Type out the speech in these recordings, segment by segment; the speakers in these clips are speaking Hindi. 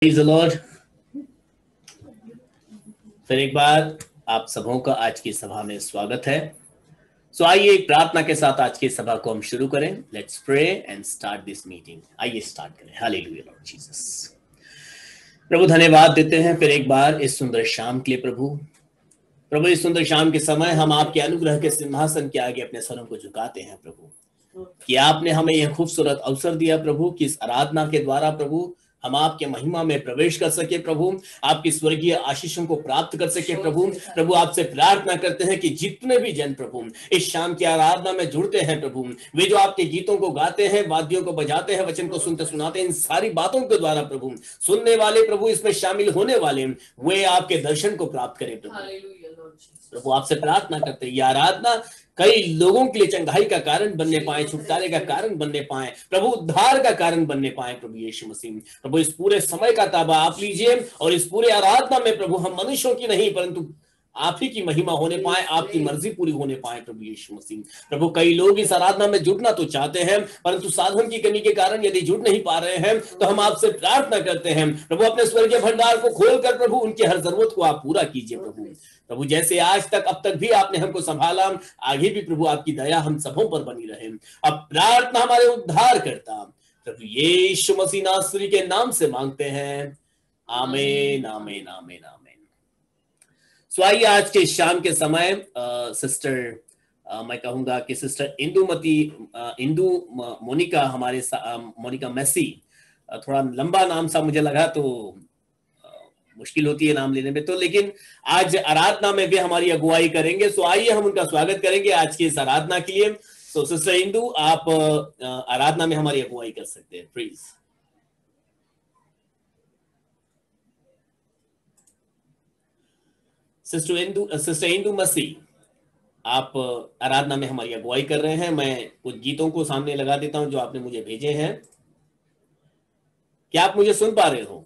Praise the Lord. फिर एक बार आप सबों का आज की सभा में स्वागत है। सो आइए एक प्रार्थना के साथ आज की सभा को हम शुरू करें। Let's pray and start this meeting. आइए स्टार्ट करें। Hallelujah Lord Jesus. प्रभु धन्यवाद देते हैं फिर एक बार इस सुंदर शाम के लिए। प्रभु इस सुंदर शाम के समय हम आपके अनुग्रह के सिंहासन के आगे अपने सरों को झुकाते हैं प्रभु, कि आपने हमें यह खूबसूरत अवसर दिया प्रभु कि इस आराधना के द्वारा प्रभु हम आपके महिमा में प्रवेश कर सके प्रभु, आपकी स्वर्गीय आशीषों को प्राप्त कर सके प्रभु आपसे प्रार्थना करते हैं कि जितने भी जन प्रभु इस शाम की आराधना में जुड़ते हैं प्रभु, वे जो आपके गीतों को गाते हैं, वाद्यों को बजाते हैं, वचन को सुनते सुनाते हैं, इन सारी बातों के द्वारा प्रभु सुनने वाले प्रभु, इसमें शामिल होने वाले वे आपके दर्शन को प्राप्त करें प्रभु आपसे प्रार्थना करते हैं ये आराधना कई लोगों के लिए चंगाई का कारण बनने पाए, छुटकारे का कारण बनने पाए प्रभु, उद्धार का कारण बनने पाए प्रभु यीशु मसीह। प्रभु इस पूरे समय का ताबा आप लीजिए और इस पूरे आराधना में प्रभु हम मनुष्यों की नहीं परंतु आप ही की महिमा होने पाए, आपकी मर्जी पूरी होने पाए प्रभु यीशु मसीह। प्रभु कई लोग इस आराधना में जुड़ना तो चाहते हैं परंतु साधन की कमी के कारण यदि जुड़ नहीं पा रहे हैं तो हम आपसे प्रार्थना करते हैं प्रभु अपने स्वर्गीय भंडार को खोलकर प्रभु उनकी हर जरूरत को आप पूरा कीजिए प्रभु जैसे आज तक अब तक भी आपने हमको संभाला, आगे भी प्रभु आपकी दया हम सबों पर बनी रहे। अब प्रार्थना हमारे उद्धार करता प्रभु यीशु मसीह नासरी के नाम से मांगते हैं, आमीन आमीन आमीन आमीन। सो आइए आज के शाम के समय सिस्टर मैं कहूंगा कि सिस्टर इंदु मोनिका हमारे मोनिका मैसी, थोड़ा लंबा नाम सा मुझे लगा तो मुश्किल होती है नाम लेने में, तो लेकिन आज आराधना में भी हमारी अगुवाई करेंगे। सो आइए हम उनका स्वागत करेंगे आज की इस आराधना के लिए। सो सिस्टर इंदु आप आराधना में हमारी अगुवाई कर सकते हैं प्लीज। सिस्टर इंदु मसीह आप आराधना में हमारी अगुवाई कर रहे हैं। मैं कुछ गीतों को सामने लगा देता हूं जो आपने मुझे भेजे हैं। क्या आप मुझे सुन पा रहे हो?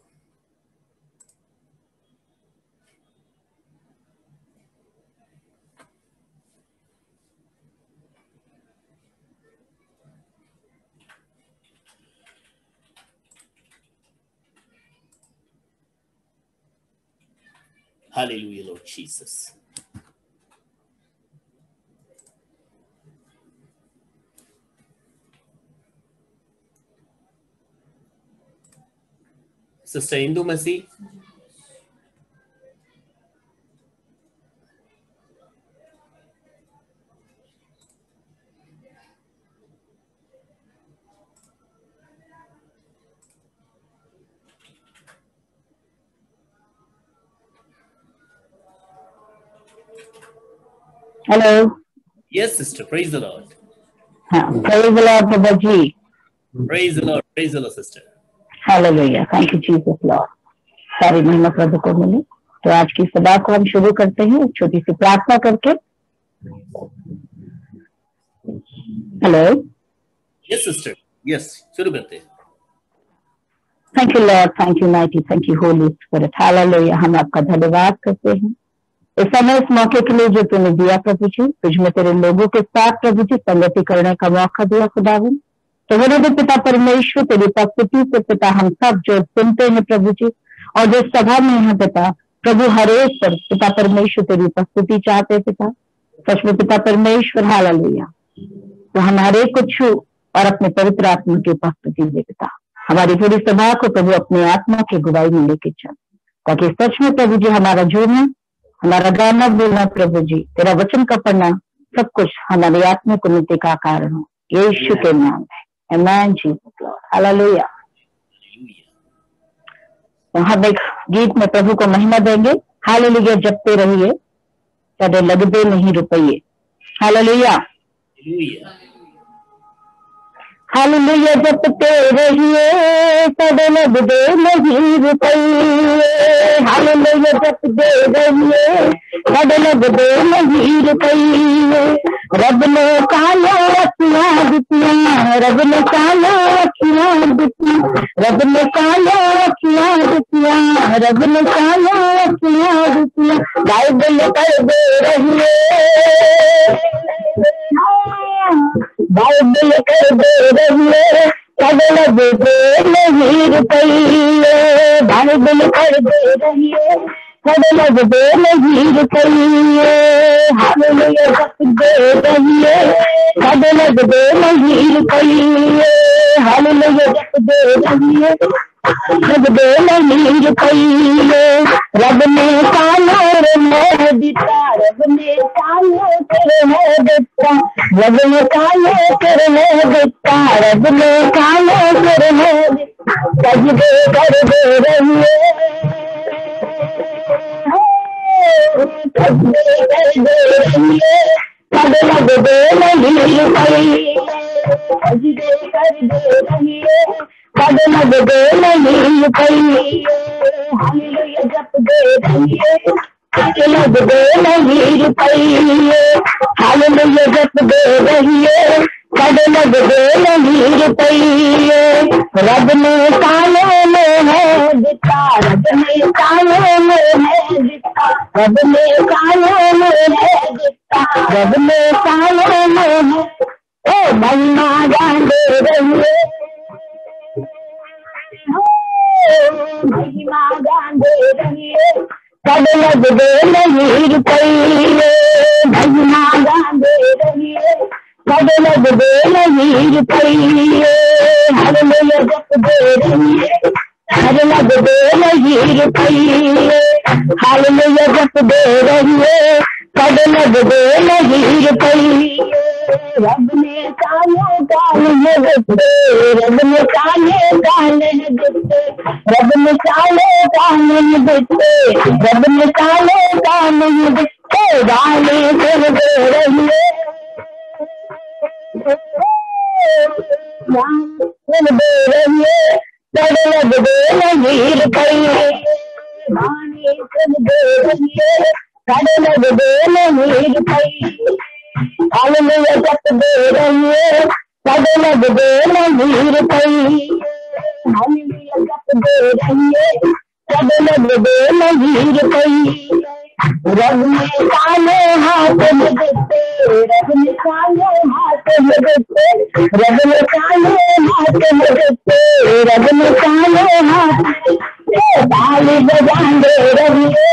Hallelujah, Lord Jesus. Sister Indu Masi. Hello. Yes, sister. Praise the Lord. Praise the Lord, Prabhuji. Praise the Lord. Praise the Lord, sister. Hallelujah. Thank you, Jesus, Lord. सारी महिमा प्रभु को मिले। तो आज की सभा को हम शुरू करते हैं छोटी सी प्रार्थना करके। हेलो। Yes, sister. Yes, शुरू करते हैं। Thank you, Lord. Thank you, Mighty. Thank you, Holy Spirit. Hallelujah. हम आपका धन्यवाद करते हैं इस समय इस मौके के लिए जो तूने दिया प्रभु जी, तुझ में तेरे लोगों के साथ प्रभु जी संगति करने का मौका दिया खुदावन। तो मेरे पिता परमेश्वर तेरी उपस्थिति से पिता हम सब जो सुनते हैं प्रभु जी और जो सभा में है पिता प्रभु हर एक पर पिता परमेश्वर तेरी उपस्थिति चाहते पिता, सच में पिता परमेश्वर हालेलुया। तो हमारे को छू और अपने पवित्र आत्मा की उपस्थिति दे पिता, हमारी पूरी सभा को प्रभु अपने आत्मा की गुवाही में लेके चल, ताकि सच में प्रभु जी हमारा जुड़ना, हमारा गाना बोलना प्रभु जी, तेरा वचन का पढ़ना सब कुछ हमारी आत्मा को उन्नति का कारण हो, यीशु के नाम में आमीन जीसस लॉर्ड हालेलुया। तो हम एक गीत में प्रभु को महिमा देंगे। हालेलुया जपते रहिए कदे लगदे नहीं रुपये। हालेलुया हालेलुया जपते रहिए कदे लगदे नहीं रुपये। हालेलुया जपते रहिए कदे लगदे नहीं रुपये। रब ने कालो अखियां दितियां, रब ने कालो अखियां दितियां, रब ने कालो अखियां दितियां, रब ने कालो अखियां दितियां। बाइबल कर दे रहिए, बाइबल कर दे रहिए कदलग दे नहीं रुपये भाई दिल कर दे रहिए कदलग दे नहीं रुपये हालेलुया जप दे रहिए कदलग दे नहीं रुपये हालेलुया जप दे रहिए रब दे नहीं रुपये रब ने कानों में दिता रब ने कानों करने दिता रब ने कानों करने दिता रब ने कानों करने सजदे कर दे रहिए सजदे कर दे रहिए कदलग दे नहीं रुपये सजदे कर दे रहिए कदलग दे नहीं रुपये हालेलुया जप दे रहिए कदलग दे नहीं रुपये हालेलुया जप दे रहिए कदलग दे नहीं रुपये रब ने कानों में है दिता रब ने कानों में है दिता रब ने कानों में है दिता रब ने कानों में है ओ महिमा गान दे रहिए महिमा गान दे रहिए कदलग दे नहीं रुपये महिमा गान दे रहिए कदलग दे नहीं रुपये हालेलुया जप दे रहिए कदलग दे नहीं रुपये हालेलुया जप दे रहिए कदलग दे नहीं रुपये रब ने काले काले दिते रब ने काले काले दिते रब ने काले काले दिते रब ने काले काले दिते गाने कर दे रहिए कर दे रहिए कदलग दे नहीं रुपये गाने कर दे रहिए कदलग दे नहीं रुपये हालेलुया जप दे रहिए कदलग दे नहीं रुपये हालेलुया जप दे रहिए कदलग दे नहीं रुपये रब ने काले हाथ में दिते रब ने काले हाथ में दिते रब ने काले हाथ में दिते रब ने काले हाथ में ताली बजान दे रहिए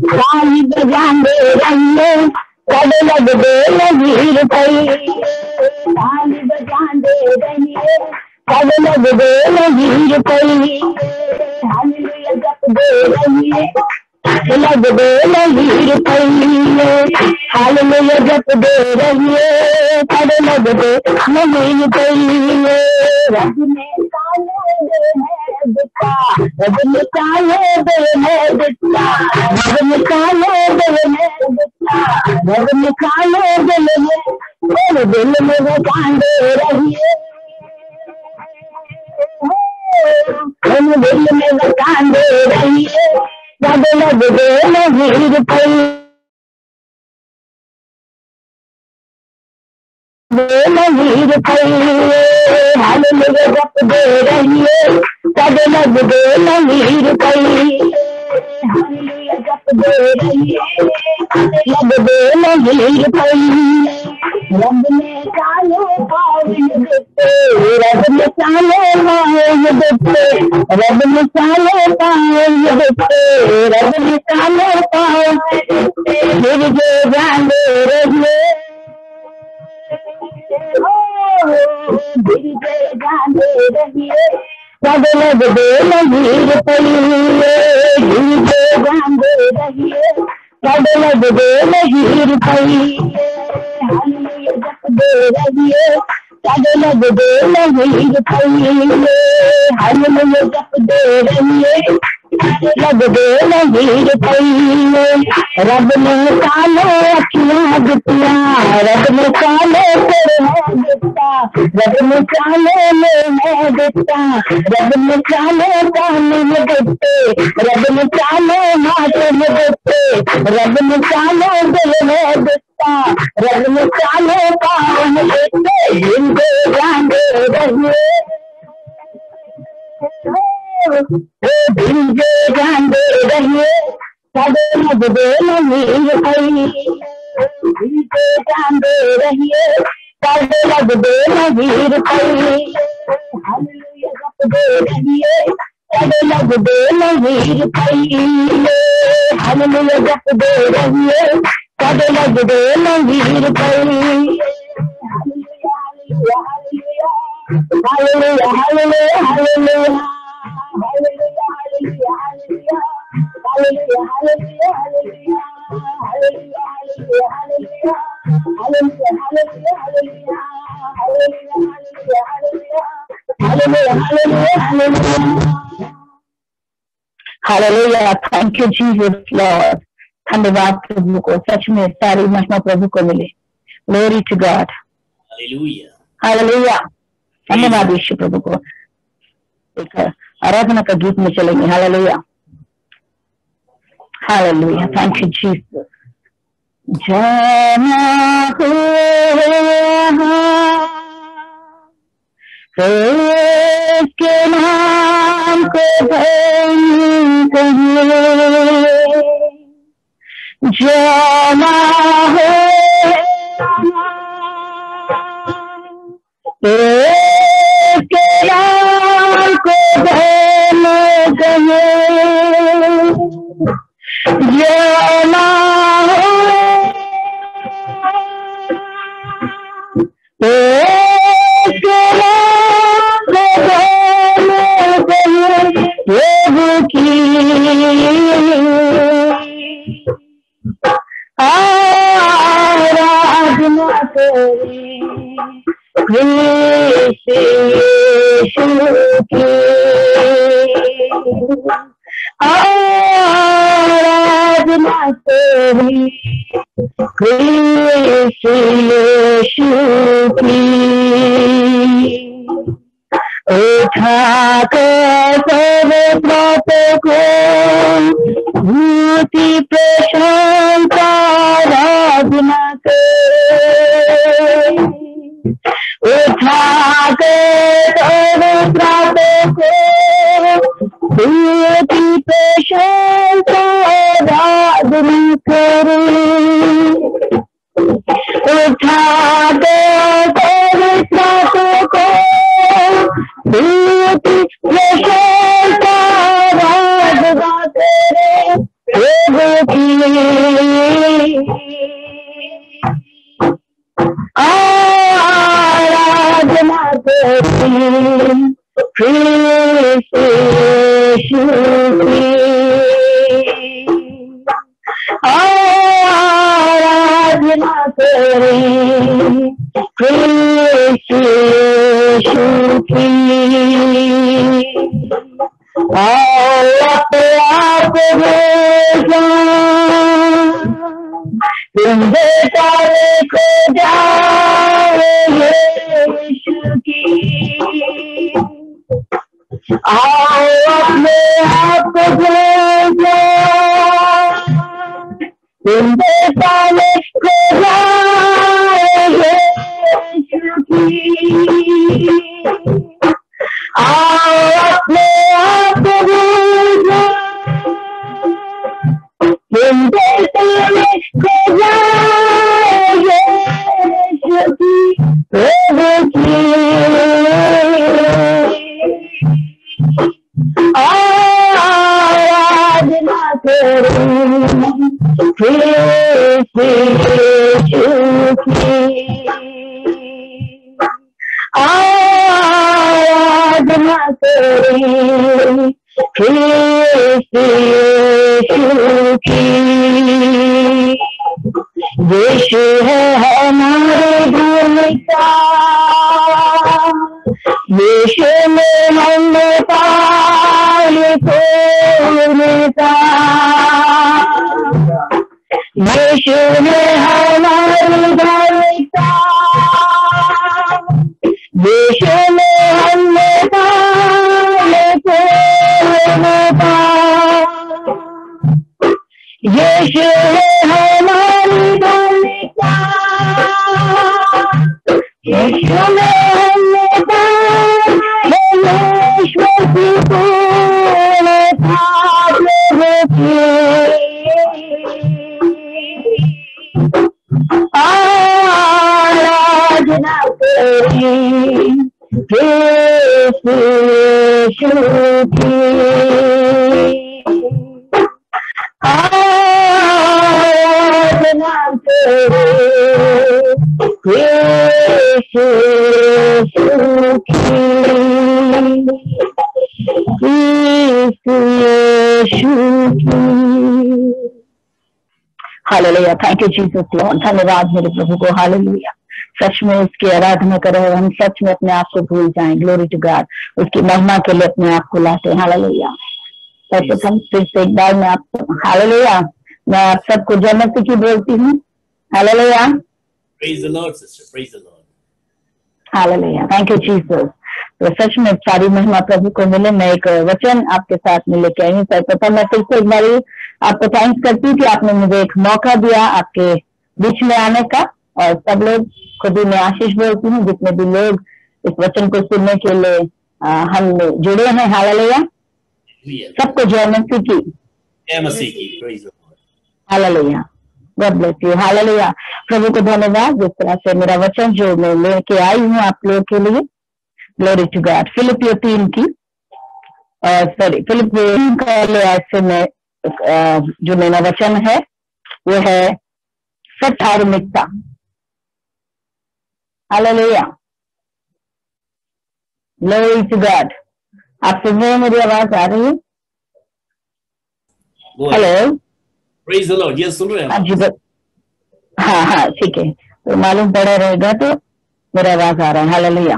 ताली बजान दे रहिए कदलग दे नहीं रुपये ताली बजान दे रहिए कदलग दे नहीं रुपये हालेलुया जप दे रहिए कदलग दे नहीं रुपये हालेलुया जप दे रहिए कदलग दे नहीं रुपये रब ने काले दे है दिता रब ने काले दे है दिता रब ने काले दे है दिता रब ने काले दे है मेरे दिल में वो कांदे रहिए मेरे दिल में वो कांदे रहिए कदलग दे नहीं रुपये नहीं रुपये हालेलुया जप दे रहिए कदलग दे नहीं रुपये हालेलुया जप दे रहिए कदलग दे नहीं रुपये रब ने काले पावन दिते रब ने काले पावन दिते रब ने काले पावन दिते रब ने काले पावन दिते फिर जे जान दे रहिए जान दे रहिए कदलग दे नहीं रुपये जान दे रहिए कदलग दे नहीं रुपये हालेलुया जप दे रहिए कदलग दे नहीं रुपये हालेलुया जप दे रहिए कदलग दे नहीं रुपये रब ने काले अखियां दितिया रब ने काले सिर दिता रब ने काले में दिता रब ने काले कान में दिते रब ने काले माथे में दिते रब ने काले दिल में दिता रब ने काले पाँव में दिते जिनके जाने रहिए दिल के जाने रहिए कदलग दे नहीं रुपये दिल के जाने रहिए काटे लग दे नवीर पई हालेलुया जप दे रहिए काटे लग दे नवीर पई हालेलुया जप दे रहिए काटे लग दे नवीर पई hallelujah hallelujah hallelujah hallelujah hallelujah hallelujah hallelujah hallelujah hallelujah hallelujah thank you Jesus Lord धन्यवाद प्रभु को सच में सारी महिमा प्रभु को मिले glory to God hallelujah hallelujah धन्यवाद यीशु प्रभु को एक आराधना का गीत में चलेंगे hallelujah hallelujah thank you Jesus जाना के नाम को जाना है के नाम को जाना आराधना करी यीशु की उठा कर सब पापों को भूति प्रशंसा आराधना कर उठा कर सब पापों को भूति प्रशंसा आराधना कर उठा कर सब पापों को भूति प्रशंसा आराधना करे प्रभु की आराधना करें यीशु की आराधना करें यीशु की आप सारे को जाए यीशु की आओ अपने आप को सारे को जाए यीशु की आओ अपने आप को आराधना आराधना करें यीशु की यीशु है हमारे भूमिका यीशु में हमने पाए पूर्णता यीशु में हमारी भूमिका यीशु में हमने पाए पूर्णता यीशु है हमारी भूमिका यीशु में हमने पाए ईश्वर की पूर्णता प्रभु की आराधना आराधना तेरे यीशु की। Hallelujah, thank you Jesus Lord. धन्यवाद मेरे प्रभु को। हालेलुया, सच में उसकी आराधना करें और हम सच में अपने आप को भूल जाएं। ग्लोरी टू गॉड, उसकी महिमा के लिए अपने आप को लाते हैं। हालेलुया। सर्वप्रथम फिर से एक बार मैं आप हालेलुया, मैं आप सबको जय मसीह की बोलती हूँ। Hallelujah, praise the Lord sister, praise the Lord. Hallelujah, thank you Jesus. तो सच में सारी महिमा प्रभु को मिले। मैं एक वचन आपके साथ में लेके आई हूँ। सर्वप्रथम मैं फिर से एक बार आपको थैंक्स करती हूँ कि आपने मुझे एक मौका दिया आपके बीच में आने का। और सब लोग खुद ही मैं आशीष बोलती हूँ, जितने भी लोग इस वचन को सुनने के लिए हम जुड़े हैं। हालेलुया, सबको जय मसीह की। जय मसीह की, praise the Lord. Hallelujah, God bless you. Hallelujah, प्रभु को धन्यवाद जिस तरह से मेरा वचन जो मैं लेके आई हूँ आप लोगों के लिए। Glory to God. फिलिपियो 3 की फिलिपियो 3 का ले आज से मैं जो मेरा वचन है वो है सत्धार्मिकता। Hallelujah, glory to God. आप सुन रहे हैं, मेरी आवाज आ रही है? Hello, praise the Lord. Yes, सुन रहे हैं हाँ जी। हाँ, ठीक है, तो मालूम पड़ा रहेगा तो मेरा आवाज आ रहा है। Hallelujah,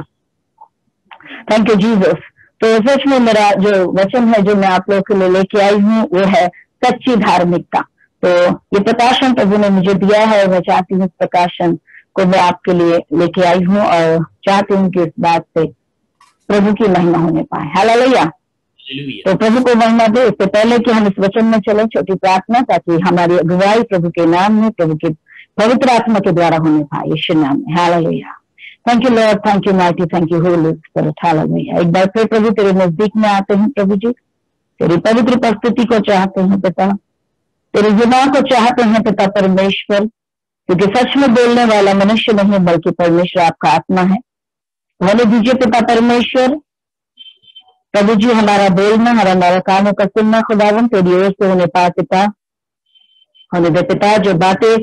thank you Jesus. तो सच में मेरा जो वचन है जो मैं आप लोगों के लिए लेके आई हूँ वो है सच्ची धार्मिकता। तो ये प्रकाशन प्रभु ने मुझे दिया है और मैं चाहती हूँ इस प्रकाशन को मैं आपके लिए लेके आई हूँ और चाहती हूँ कि इस बात से प्रभु की महिमा होने पाए। हालेलुया, तो प्रभु को महिमा दे। इससे पहले कि हम इस वचन में चले, छोटी प्रार्थना ताकि हमारी अगुवाई प्रभु के नाम में, प्रभु के पवित्र आत्मा के द्वारा होने पाए, यीशु नाम में। Hallelujah, thank you Lord, thank you mighty, thank you Holi spirit. Hallelujah, एक बार फिर प्रभु तेरे नजदीक में आते हैं। प्रभु जी, तेरी पवित्र उपस्थिति को चाहते हैं पिता, तेरी जुमा को चाहते हैं पिता परमेश्वर, क्योंकि सच में बोलने वाला मनुष्य नहीं बल्कि परमेश्वर आपका आत्मा है। होने दीजिए पिता परमेश्वर। प्रभु जी, हमारा बोलना, हमारा कानों का सुनना खुदावन तेरी ओर से होने पाए पिता। होने दे पिता, जो बातें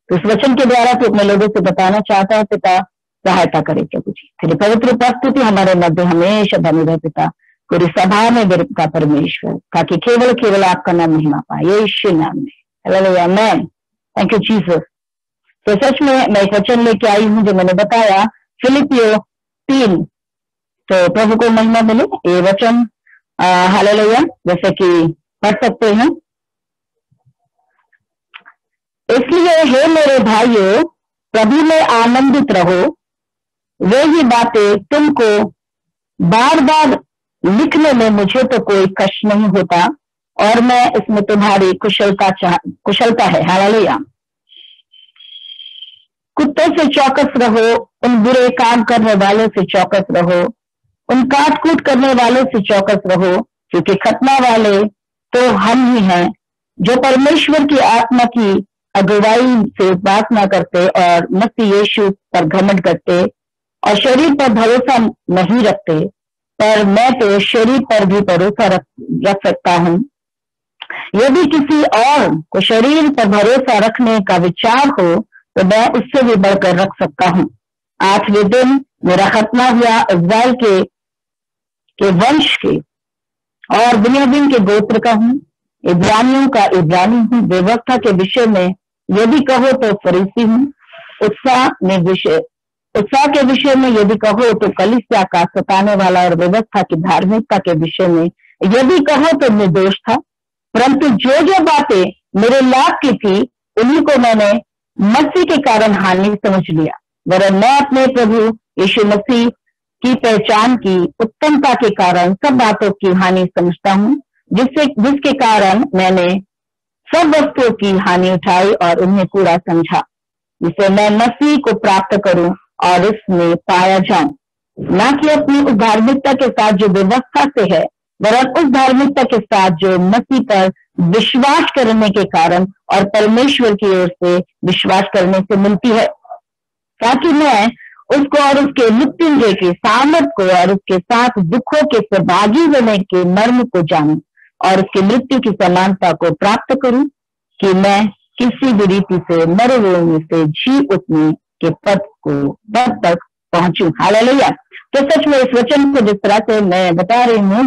उस वचन के द्वारा तू अपने लोगों से बताना चाहता है पिता, सहायता करे प्रभु जी। तेरी पवित्र उपस्थिति हमारे मध्य हमेशा बनी रहे पिता, पूरी सभा में मेरे पिता परमेश्वर, ताकि केवल आपका नाम महिमा पाए, यीशु नाम में। हालेलुया, आमीन। Thank you Jesus. तो सच में मैं एक वचन लेके आई हूँ जो मैंने बताया फिलिपियो 3। तो प्रभु को महिमा मिले। ये वचन हालेलुया जैसे कि पढ़ सकते हैं। इसलिए हे मेरे भाइयों, प्रभु में आनंदित रहो। वे ही बातें तुमको बार बार लिखने में मुझे तो कोई कष्ट नहीं होता और मैं इसमें तुम्हारी कुशलता है। हालेलुया। कुत्तों से चौकस रहो, उन बुरे काम करने वालों से चौकस रहो, उन काट कूट करने वालों से चौकस रहो, क्योंकि खतना वाले तो हम ही हैं, जो परमेश्वर की आत्मा की अगुवाई से उपासना करते और मसीह यीशु पर घमंड करते और शरीर पर भरोसा नहीं रखते। पर मैं तो शरीर पर भी भरोसा रख सकता हूँ। यदि किसी और को शरीर पर भरोसा रखने का विचार हो तो मैं उससे भी बढ़कर रख सकता हूँ। 8वें दिन मेरा खतना हुआ इस्राएल के वंश के और बिन्यामीन के गोत्र का हूँ, इब्रानियों का इब्रानी हूँ। व्यवस्था के विषय में यदि कहो तो फरीसी हूँ। उत्साह के विषय में यदि कहो तो कलीसिया का सताने वाला और व्यवस्था की धार्मिकता के विषय में यदि कहो तो निर्दोष था। परंतु जो जो बातें मेरे लाभ की थी उन्हीं को मैंने मसीह के कारण हानि समझ लिया, वरन मैं अपने प्रभु यीशु मसीह की पहचान की उत्तमता के कारण सब बातों की हानि समझता हूँ, जिसके कारण मैंने सब वस्तुओं की हानि उठाई और उन्हें पूरा समझा, जिससे मैं मसीह को प्राप्त करूं और उसमें पाया जाऊं, ना कि अपनी उस धार्मिकता के साथ जो व्यवस्था से है, वरन उस धार्मिकता के साथ जो मसीह पर विश्वास करने के कारण और परमेश्वर की ओर से विश्वास करने से मिलती है, ताकि मैं उसको और उसके मृत्युंजय की सामर्थ को और उसके साथ दुखों के सहभागी होने के मर्म को जानूं और उसकी मृत्यु की समानता को प्राप्त करूं कि मैं किसी भी रीति से मरे हुए में से जी उठने के पद तक पहुंचूं। हालेलुया। तो सच में इस वचन को जिस तरह से मैं बता रही हूँ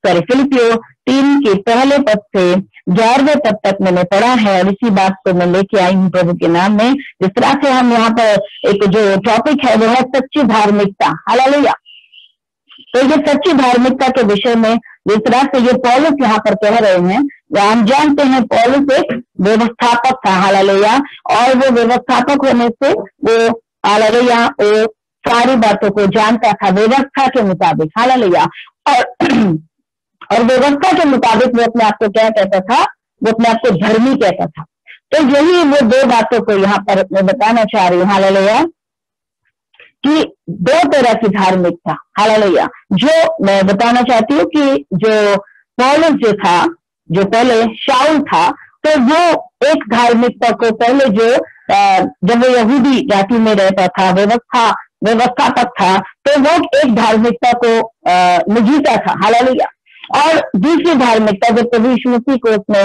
फिलिपियो 3 के पहले पद से 11वें पद तक मैंने पढ़ा है और इसी बात को मैं लेके आई हूँ प्रभु के नाम में। जिस तरह से हम यहाँ पर एक जो टॉपिक है वो है सच्ची धार्मिकता। हालेलुया। तो ये सच्ची धार्मिकता के विषय में जिस तरह से ये पौलुस यहाँ पर कह रहे हैं, हम जानते हैं पौलुस एक व्यवस्थापक था। हालेलुया। और वो व्यवस्थापक होने से वो हालेलुया वो सारी बातों को जानता था व्यवस्था के मुताबिक। हालेलुया। और व्यवस्था के मुताबिक वो अपने आप को क्या कहता था? वो अपने आप को धर्मी कहता था। तो यही वो दो बातों को यहाँ पर मैं बताना चाह रही हूँ। हालेलुया। कि दो तरह की धार्मिकता। हालेलुया। जो मैं बताना चाहती हूँ कि जो पौलुस जो था, जो पहले शाऊल था, तो वो एक धार्मिकता को पहले जो जब वो यहूदी जाति में रहता था, व्यवस्थापक था, तो वो एक धार्मिकता को जीता था। हालेलुया। और दूसरी धार्मिकता जब प्रभु यीशु मसीह को उसने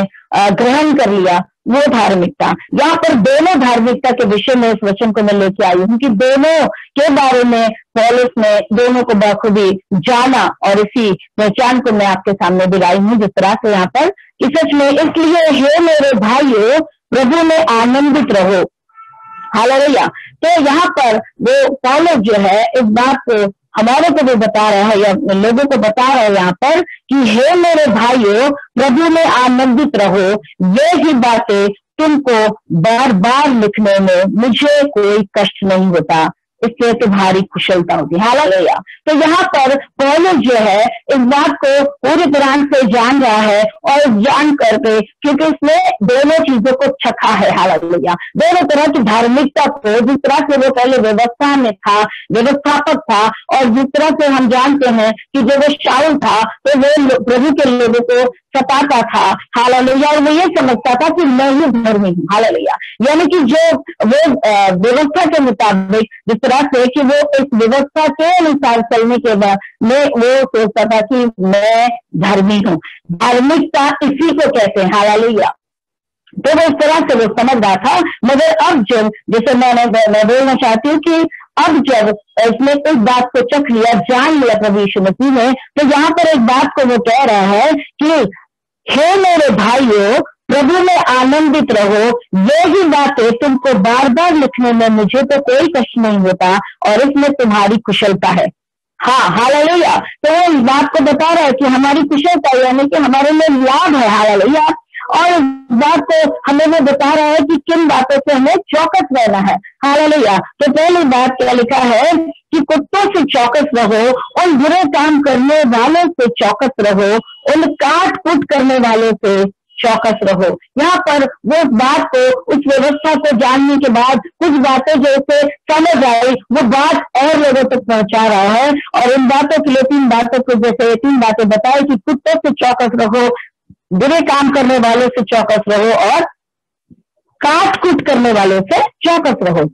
ग्रहण कर लिया, वो धार्मिकता। यहाँ पर दोनों धार्मिकता के विषय में इस वचन को मैं लेके आई हूँ कि दोनों के बारे में पौलुस ने दोनों को बखूबी जाना और इसी पहचान को मैं आपके सामने भी लाई हूँ। जिस तरह से यहाँ पर कि सच में इसलिए हे मेरे भाइयों प्रभु में आनंदित रहो। हालेलुया। तो यहाँ पर वो पौलुस जो है इस बात को हमारे को भी बता रहा है या लोगों को बता रहा है यहाँ पर कि हे मेरे भाइयों प्रभु में आनंदित रहो। ये ही बातें तुमको बार बार लिखने में मुझे कोई कष्ट नहीं होता, इससे तुम्हारी कुशलता होती। हालेलुया। तो यहाँ पर पौलुस जो है इस बात को पूरी तरह से जान रहा है और जान करके, क्योंकि उसने दोनों चीजों को चखा है। हालेलुया। दोनों तरह की धार्मिकता को, जिस तरह से वो पहले व्यवस्था में था, व्यवस्थापक था, और जिस तरह से हम जानते हैं कि जब वो शाऊल था तो वो प्रभु के लोगों को सताता था। हालेलुया। और वो ये समझता था कि मैं ही धर्मी हूँ। हालेलुया। यानी कि जो वो व्यवस्था के मुताबिक जिस तरह से कि वो इस व्यवस्था के अनुसार चलने के बाद में वो सोचता था कि मैं धर्मी हूँ। धार्मिकता इसी को कहते हैं। हालेलुया। तो वो इस तरह से वो समझ रहा था। मगर अब जब, जैसे मैं बोलना चाहती हूँ कि अब जब इसने इस बात को चख लिया, जान लिया प्रभु यीशु मसीह ने, तो यहाँ पर एक बात को वो कह रहा है कि हे मेरे भाइयों प्रभु में आनंदित रहो। ये ही बातें तुमको बार बार लिखने में मुझे तो कोई कष्ट नहीं होता और इसमें तुम्हारी कुशलता है। हाँ, हालेलुया। तो वो इस बात को बता रहा है कि हमारी कुशलता यानी कि हमारे लिए लाभ है। हालेलुया। और इस बात को हमें वो बता रहा है कि किन बातों से हमें चौकस रहना है। हालेलुया। तो पहली बात क्या लिखा है कि कुत्तों से चौकस रहो, उन बुरे काम करने वालों से चौकस रहो, उन काट कूट करने वालों से चौकस रहो। यहाँ पर वो बात को, उस व्यवस्था को जानने के बाद कुछ बातें जो उसे समझ आई, वो बात और लोगों तक पहुंचा रहा है। और इन बातों के लिए तीन बातें बताई कि कुत्तों से चौकस रहो, बुरे काम करने वालों से चौकस रहो और काट कूट करने वालों से चौकस रहो।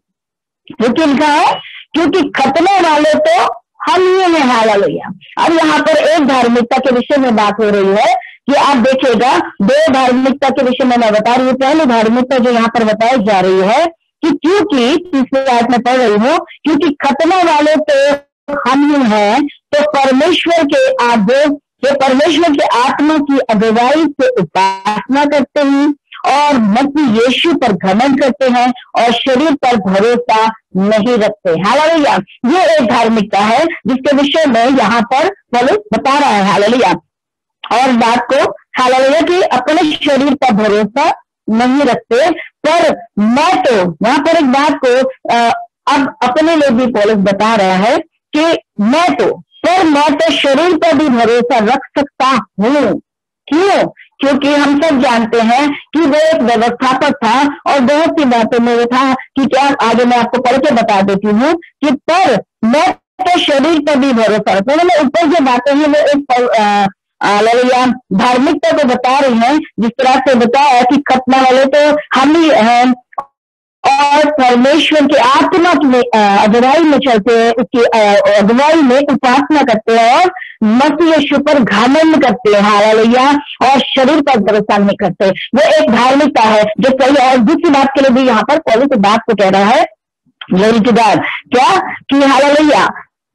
क्योंकि लिखा है क्योंकि खतने वाले तो हम ही हैं। हालेलुया। अब यहाँ पर एक धार्मिकता के विषय में बात हो रही है कि आप देखिएगा, दो धार्मिकता के विषय में मैं बता रही हूँ। पहली धार्मिकता जो यहाँ पर बताई जा रही है कि क्योंकि, तीसरी आयत में पढ़ रही हूँ, क्योंकि खतने वाले तो हम ही हैं, तो परमेश्वर के आदेश, जो परमेश्वर के आत्मा की अगुवाई से उपासना करते हैं और मसीह यीशु पर घमंड करते हैं और शरीर पर भरोसा नहीं रखते। हालेलुया। ये एक धार्मिकता है जिसके विषय में यहाँ पर पौलुस बता रहा है। हालेलुया। और बात को हालेलुया कि अपने शरीर पर भरोसा नहीं रखते, पर मैं तो यहाँ पर एक बात को अब अपने लिए भी पौलुस बता रहा है कि मैं तो शरीर पर भी भरोसा रख सकता हूँ। क्यों? क्योंकि हम सब जानते हैं कि वो एक व्यवस्थापक था और बहुत सी बातों में वो था कि क्या, आगे मैं आपको पढ़ के बता देती हूँ कि पर मैं तो शरीर पर भी भरोसा रखता हूँ। ऊपर जो बातें हैं वो एक हालेलुया धार्मिकता को बता रही हैं। जिस तरह से बताया कि खतना वाले तो हम ही हैं और परमेश्वर की आत्मा की अगुवाई में चलते हैं, उसकी अगुवाई में उपासना करते हैं और मसीह यीशु पर घमंड करते हैं, हालेलुया, और शरीर पर भरोसा नहीं करते। वो एक धार्मिकता है जो सही है। और दूसरी बात के लिए भी यहाँ पर पौलुस इस बात को कह रहा है, ग्लोरी टू गॉड, क्या कि हालेलुया,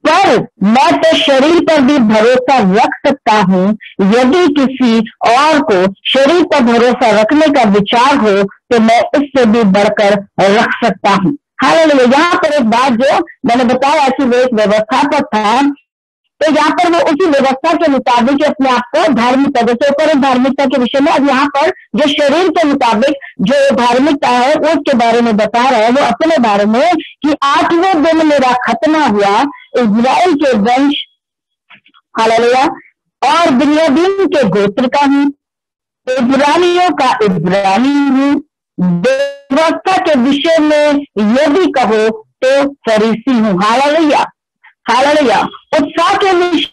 पर मैं तो शरीर पर भी भरोसा रख सकता हूं, यदि किसी और को शरीर पर भरोसा रखने का विचार हो तो मैं उससे भी बढ़कर रख सकता हूं। हालेलुया। यहाँ पर एक बात जो मैंने बताया कि वो एक व्यवस्था पर था, तो यहाँ पर वो उसी व्यवस्था के मुताबिक अपने आप को धार्मिकता, जैसे ऊपर धार्मिकता के विषय में, अब यहाँ पर जो शरीर के मुताबिक जो धार्मिकता है वो उसके बारे में बता रहा है, वो अपने बारे में कि 8वें दिन मेरा खतना हुआ, इज़राइल के वंश, हालेलुया, और बिन्यामीन के गोत्र का हूं, इब्रानियों का इब्रानी हूं, व्यवस्था के विषय में यदि कहो तो फरीसी हूं। Hallelujah, hallelujah. उत्साह के विषय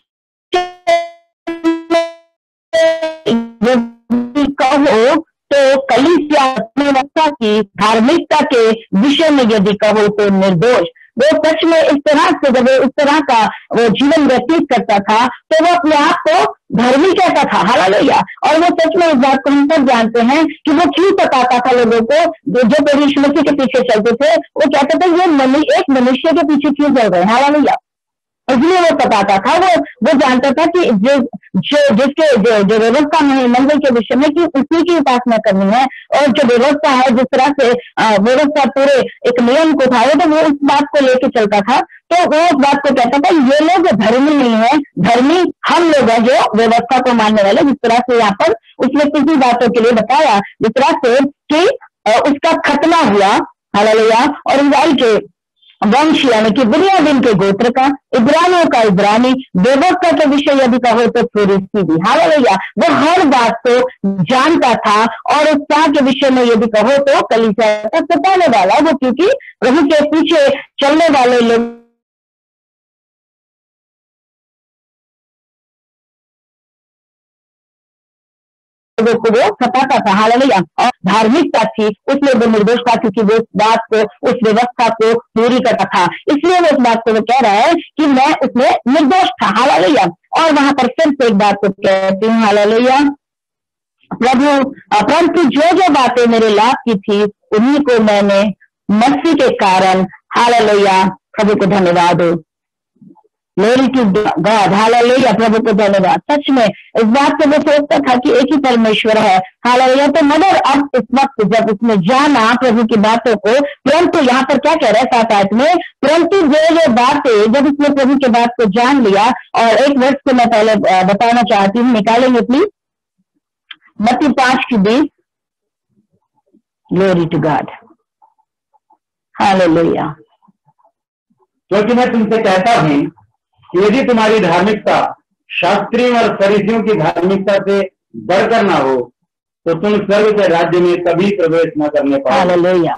कहो तो कलीसिया, व्यवस्था की धार्मिकता के विषय में यदि कहो तो निर्दोष। वो सच में इस तरह से जब इस तरह का वो जीवन व्यतीत करता था तो वो अपने आप को धर्मी कहता था, हालेलुया। और वो सच में इस बात को हम सब जानते हैं कि वो क्यों बताता था लोगों को, जो प्रभु मसीह के पीछे चलते थे, वो कहते थे ये एक मनुष्य के पीछे क्यों चल रहे हैं, हालेलुया। इसलिए वो बताता था, वो जानता था कि जो व्यवस्था में मंदिर के विषय में कि उसी की उपासना करनी है, और जो व्यवस्था है जिस तरह से व्यवस्था पूरे एक नियम को था, तो वो उस बात को लेके चलता था। तो वो उस बात को कहता था ये लोग धर्मी नहीं है, धर्मी हम लोग हैं जो व्यवस्था को मानने वाले। जिस तरह से यहाँ पर उसने किसी बातों के लिए बताया, जिस तरह से कि उसका खतना हुआ, हालेलुया, और इज़राइल के वंश यानी कि बिन्यामीन के गोत्र का, इब्रानियों का इब्रानी, व्यवस्था के विषय यदि कहो तो फरीसी भी, हालेलुया। वो हर बात को जानता था और उत्साह के विषय में यदि कहो तो कलीसिया का सताने वाला, वो क्योंकि प्रभु के पीछे चलने वाले लोग लोगों को वो सताता था, हालेलुया। और धार्मिकता थी उसमें वो निर्दोष था, क्योंकि वो उस बात को, उस व्यवस्था को पूरी करता था। इसलिए वो उस बात को वो कह रहा है कि मैं उसमें निर्दोष था, हालेलुया। और वहां पर फिर से एक बात को कहती हूँ, हालेलुया, परंतु जो बातें मेरे लाभ की थी उन्हीं को मैंने मसीह के कारण, हालेलुया, प्रभु को धन्यवाद हो, ग्लोरी टू गॉड, हालेलुया, प्रभु को धन्यवाद। सच में इस बात से वो सोचता था कि एक ही परमेश्वर है, हालेलुया। तो मगर अब इस वक्त जब उसने जाना प्रभु की बातों को, परंतु यहाँ पर क्या कह रहा है 7 आयत में, परंतु जो बातें, जब उसने प्रभु की बात को जान लिया, और एक वर्ष को मैं पहले बताना चाहती हूँ, निकालेंगे प्लीज, मत्ती 5:20, ग्लोरी टू गॉड, हालेलुया। क्योंकि मैं तुमसे कहता हूं, यदि तुम्हारी धार्मिकता शास्त्रियों और फरीसियों की धार्मिकता से बढ़कर ना हो तो तुम स्वर्ग के राज्य में कभी प्रवेश न करने पाओगे। Hallelujah,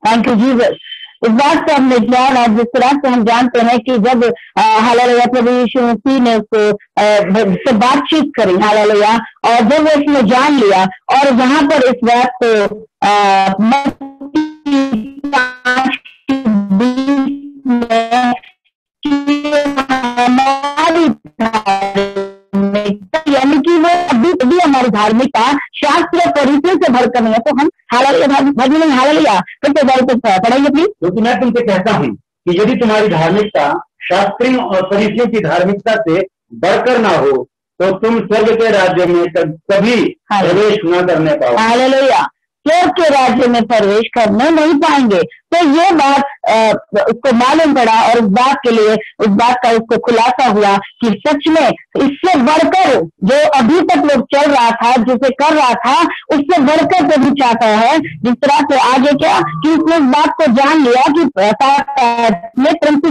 thank you Jesus. इस बात से हमने ज्ञान, और जिस तरह से हम जानते हैं कि जब हालेलुया प्रभु यीशु मसीह ने उससे बातचीत करी, हालेलुया, और जब वो उसने जान लिया, और वहां पर इस बात को यानी कि वो अभी हमारी धार्मिकता शास्त्र फरीसियों से भरकर नहीं है, तो हम हालेलुया फिर से पढ़ाइए प्लीज। क्योंकि मैं तुमसे कहता हूँ कि यदि तुम्हारी धार्मिकता शास्त्रियों और फरीसियों की धार्मिकता से बढ़कर ना हो तो तुम स्वर्ग के राज्य में कभी प्रवेश न करने पाओगे। हालेलुया, स्वर्ग के राज्य में प्रवेश करने नहीं पाएंगे। तो ये बात उसको मालूम पड़ा, और उस बात के लिए उस बात का उसको खुलासा हुआ कि सच में इससे बढ़कर जो अभी तक लोग चल रहा था, जिसे कर रहा था, उससे बढ़कर प्रभु चाहता है। जिस तरह से आगे क्या कि उसने इस बात को जान लिया कि परंतु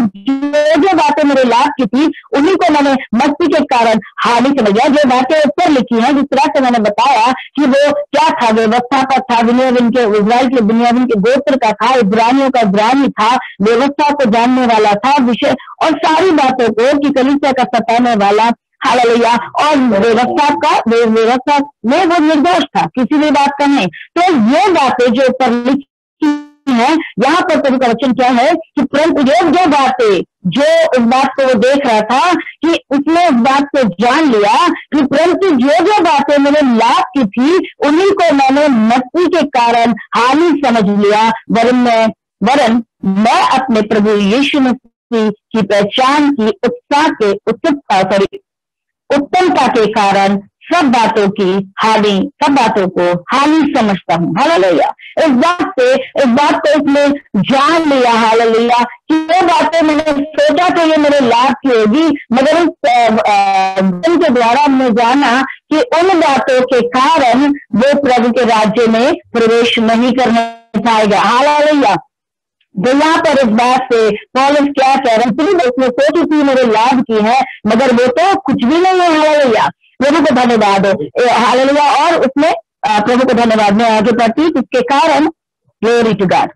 जो बातें मेरे लाभ की थी उन्हीं को मैंने मस्ती के कारण हानि समझ लिया। जो बातें ऊपर लिखी हैं, जिस तरह से मैंने बताया कि वो क्या था, व्यवस्था का था, बिन्यामीन के, इज़राइल के बिन्यामीन के गोत्र का था, इब्रानियों का इब्रानी था, व्यवस्था को जानने वाला था विषय, और सारी बातों को कि कलीसिया का सताने वाला, हालेलुया, और व्यवस्था में वो निर्दोष था, किसी भी बात का नहीं। तो ये बातें जो ऊपर लिखी है। यहाँ पर प्रभु का वचन क्या है कि परंतु जो बातें, जो इस बात को वो देख रहा था कि उसने इस बात को जान लिया कि परंतु जो बातें मेरे लाभ की थी उन्हीं को मैंने मसीह के कारण हानि समझ लिया, वरन मैं अपने प्रभु यीशु मसीह की पहचान की उत्तमता के कारण सब बातों को हानि समझता हूँ। हालेलुया। इस बात को इसने जान लिया, हालेलुया, कि वो बातें मैंने सोचा तो ये मेरे लाभ की होगी, मगर उस दिन के द्वारा हमने जाना कि उन बातों के कारण वो प्रभु के राज्य में प्रवेश नहीं करना चाहेगा। हालेलुया। तो यहाँ पर इस बात से पौलुस क्या कह रहे हैं, उसने सोची थी मेरे लाभ की है, मगर वो तो कुछ भी नहीं है। हालेलुया। प्रभु को धन्यवाद हो। हालेलुया। और उसने प्रभु को धन्यवाद में आगे बढ़ती, इसके कारण ग्लोरी टू गॉड,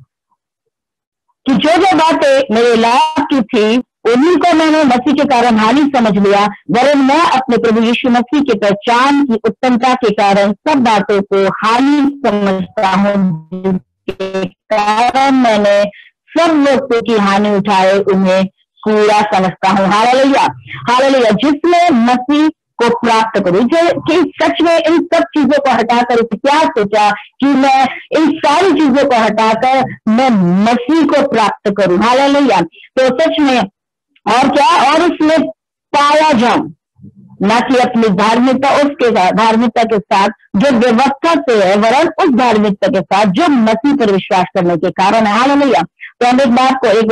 कि जो बातें मेरे लाभ की थी उन्हीं को मैंने मसीह के कारण हानि समझ लिया, वरन मैं अपने प्रभु यीशु मसीह के पहचान की उत्तमता के कारण सब बातों को हानि समझता हूँ, जिसके कारण मैंने सब वस्तु की हानि उठाए उन्हें कूड़ा समझता हूँ। हालेलुया। हालेलुया। जिसमें मसीह को प्राप्त करूं, जो कि सच में इन सब चीजों को हटाकर क्या सोचा कि मैं इन सारी चीजों को हटाकर मैं मसीह को प्राप्त करूं। हालेलुया। तो सच में और क्या, और उसमें पाया जाऊं, ना कि अपनी धार्मिकता के साथ जो व्यवस्था से है, वरन उस धार्मिकता के साथ जो मसीह पर विश्वास करने के कारण है। हालेलुया। तो हम एक बात को, एक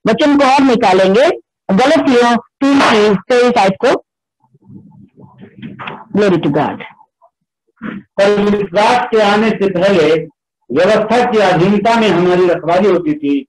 वचन को और निकालेंगे, गलतियों 3:23 को। Glory to God. पर विश्वास के आने से पहले व्यवस्था की अधीनता में हमारी रखवाली होती थी,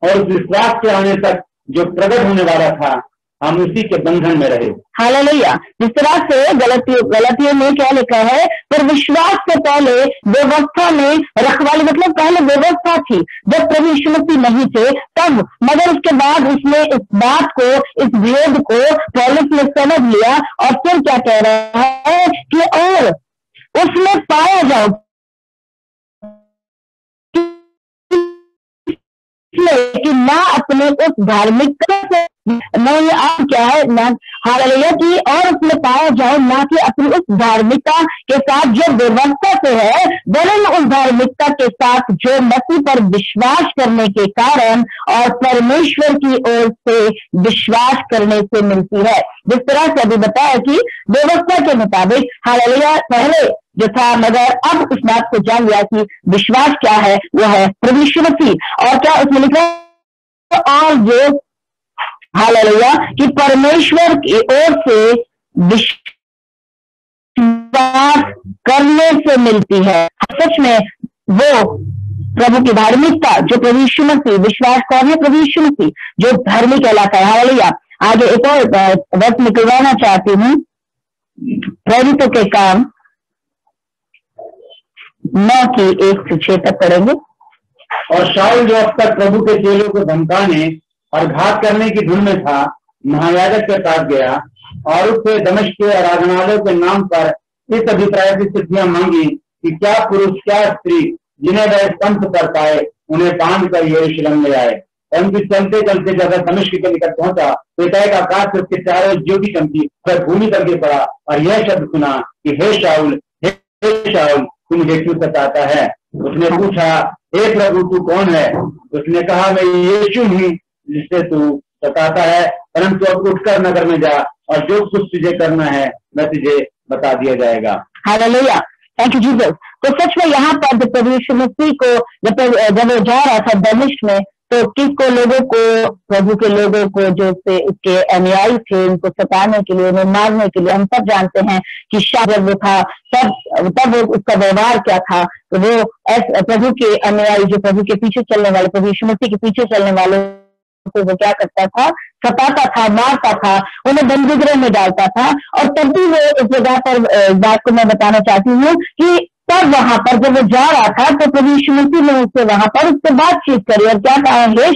और उस विश्वास के आने तक जो प्रकट होने वाला था हम उसी के बंधन में रहे। हालेलुया। जिस तरह से गलतियों में क्या लिखा है, पर विश्वास से पहले व्यवस्था में रखवाली, मतलब पहले व्यवस्था थी जब प्रभु यीशु मसीह नहीं थे तब, मगर उसके बाद उसने इस बात को, इस भेद को पौलुस ने समझ लिया, और फिर क्या कह रहा है कि और उसमें पाया जाओ कि ना अपने उस धार्मिकता से नहीं, आप क्या है ना, हालेलुया, कि और उसमें पाया जाओ ना कि अपनी उस धार्मिकता के साथ जो व्यवस्था से है, वरन उस धार्मिकता के साथ जो मसीह पर विश्वास करने के कारण और परमेश्वर की ओर से विश्वास करने से मिलती है। जिस तरह से अभी बताया कि व्यवस्था के मुताबिक, हालेलुया, पहले जो था, मगर अब उस बात को जान लिया कि विश्वास क्या है, वो है प्रभु यीशु मसीह। और क्या उसमें लिखा है, और जो हालेलुया कि परमेश्वर की ओर से विश्वास करने से मिलती है। सच में वो प्रभु की धार्मिकता, जो प्रभु यीशु मसीह, विश्वास कौन है, प्रभु यीशु मसीह जो धर्मी कहलाता है। हालेलुया। आगे एक और वर्ष निकलवाना चाहती हूँ, प्रेरितों के काम 9:1-6 तक पढ़ेंगे। और शाऊल जो अब तक प्रभु के चेलों को धमकाने और घात करने की धुन में था, महायाजक के पास गया और उससे दमिश्क के आराधनालयों के नाम पर इस अभिप्राय की चिट्ठियां मांगी कि क्या पुरुष क्या स्त्री जिन्हें वह पंथ कर पाए उन्हें बांध कर यरूशलेम ले आए। परंतु चलते चलते जब वह दमिश्क के निकट पहुंचा तो एकाएक आकाश से उसके चारों ज्योति चमकी, वह भूमि पर गिर पड़ा और यह शब्द सुना कि हे शाऊल तू मुझे क्यों सताता है। उसने पूछा, हे प्रभु तू कौन है? उसने कहा, मैं यीशु हूँ जिससे तू सताता है, परंतु अब उठकर नगर में जा और जो कुछ तुझे करना है मैं तुझे बता दिया जाएगा। हालेलुया। Thank you Jesus. तो सच में यहाँ पर जब प्रभु यीशु मसीह को जब वो जा रहा था दमिश्क में, तो किसको, लोगों को, प्रभु के लोगों को, जो उसके अनुयायी थे, उनको सताने के लिए, उन्हें मारने के लिए। हम सब जानते हैं कि जब वो था तब उसका व्यवहार क्या था। तो वो प्रभु के अनुयायी, जो प्रभु के पीछे चलने वाले, प्रभु यीशु मसीह के पीछे चलने वाले को वो क्या करता था, सताता था, मारता था, उन्हें बंदीगृह में डालता था। और तब भी वो इस जगह पर बात को मैं बताना चाहती हूँ कि तब वहां पर जब वो जा रहा था तो प्रभु यीशु मसीह ने उससे वहां पर उससे बातचीत करी और क्या कहा, हे